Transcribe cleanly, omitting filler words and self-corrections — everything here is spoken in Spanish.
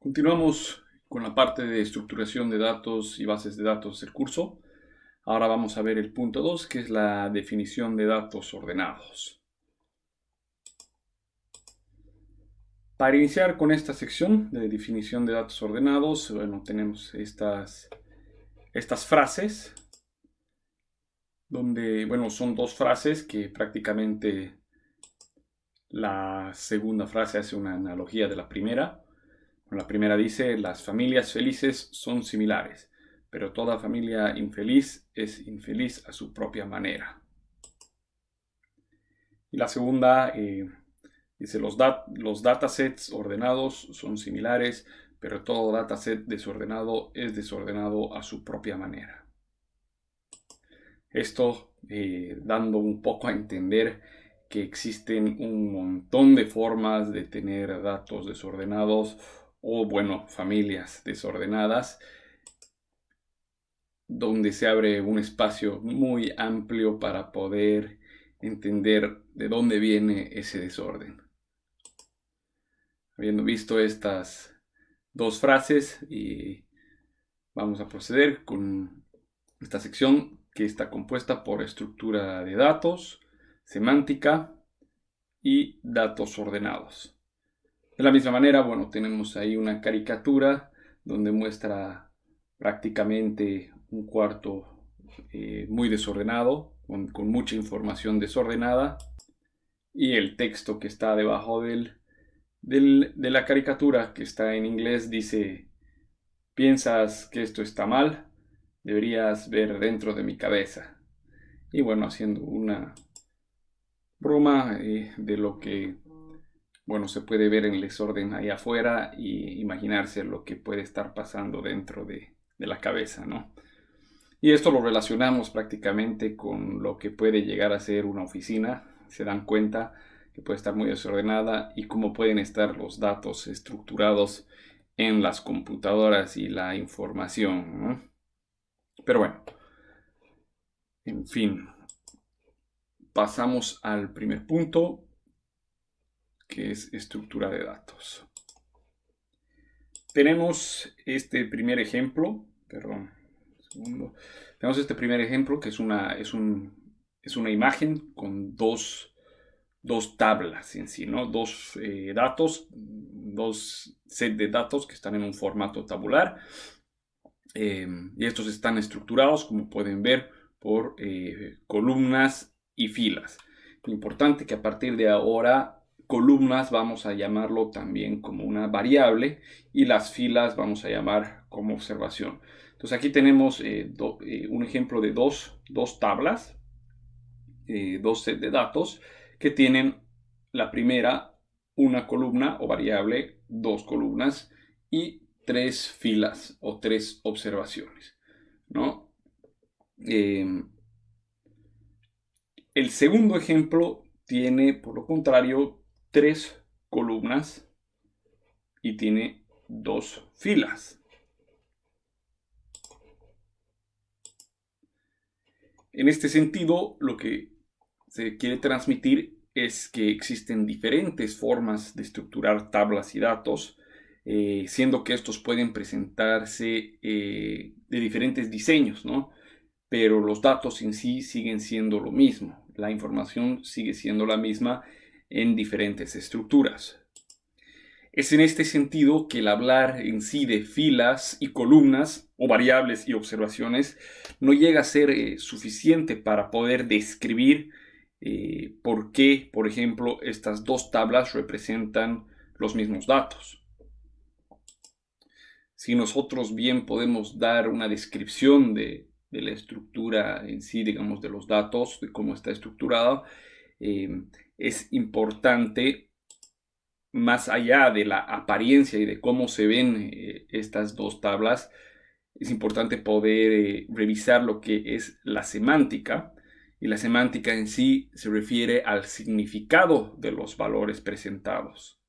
Continuamos con la parte de estructuración de datos y bases de datos del curso. Ahora vamos a ver el punto 2, que es la definición de datos ordenados. Para iniciar con esta sección de definición de datos ordenados, tenemos estas frases, donde, son dos frases que prácticamente la segunda frase hace una analogía de la primera. La primera dice: las familias felices son similares, pero toda familia infeliz es infeliz a su propia manera. Y la segunda dice: los datasets ordenados son similares, pero todo dataset desordenado es desordenado a su propia manera. Esto dando un poco a entender que existen un montón de formas de tener datos desordenados o, familias desordenadas, donde se abre un espacio muy amplio para poder entender de dónde viene ese desorden. Habiendo visto estas dos frases, vamos a proceder con esta sección, que está compuesta por estructura de datos, semántica y datos ordenados. De la misma manera, tenemos ahí una caricatura donde muestra prácticamente un cuarto muy desordenado, con mucha información desordenada, y el texto que está debajo de la caricatura, que está en inglés, dice: ¿piensas que esto está mal? Deberías ver dentro de mi cabeza. Y haciendo una broma de lo que se puede ver en el desorden ahí afuera y imaginarse lo que puede estar pasando dentro de la cabeza, ¿no? Y esto lo relacionamos prácticamente con lo que puede llegar a ser una oficina. Se dan cuenta que puede estar muy desordenada y cómo pueden estar los datos estructurados en las computadoras y la información, ¿no? Pero en fin, pasamos al primer punto, que es estructura de datos. Tenemos este primer ejemplo, Tenemos este primer ejemplo, que es una imagen con dos tablas en sí, ¿no? Dos sets de datos que están en un formato tabular. Y estos están estructurados, como pueden ver, por columnas y filas. Importante que a partir de ahora, columnas vamos a llamarlo también como una variable y las filas vamos a llamar como observación. Entonces aquí tenemos un ejemplo de dos tablas, dos sets de datos que tienen la primera una columna o variable, dos columnas y tres filas o tres observaciones, ¿no? El segundo ejemplo tiene, por lo contrario, tres columnas y tiene dos filas. En este sentido, lo que se quiere transmitir es que existen diferentes formas de estructurar tablas y datos, siendo que estos pueden presentarse de diferentes diseños, ¿no? Pero los datos en sí siguen siendo lo mismo. La información sigue siendo la misma en diferentes estructuras. Es en este sentido que el hablar en sí de filas y columnas o variables y observaciones no llega a ser suficiente para poder describir por qué, por ejemplo, estas dos tablas representan los mismos datos. Si nosotros bien podemos dar una descripción de la estructura en sí, digamos, de los datos, de cómo está estructurado, es importante, más allá de la apariencia y de cómo se ven estas dos tablas, es importante poder revisar lo que es la semántica. Y la semántica en sí se refiere al significado de los valores presentados.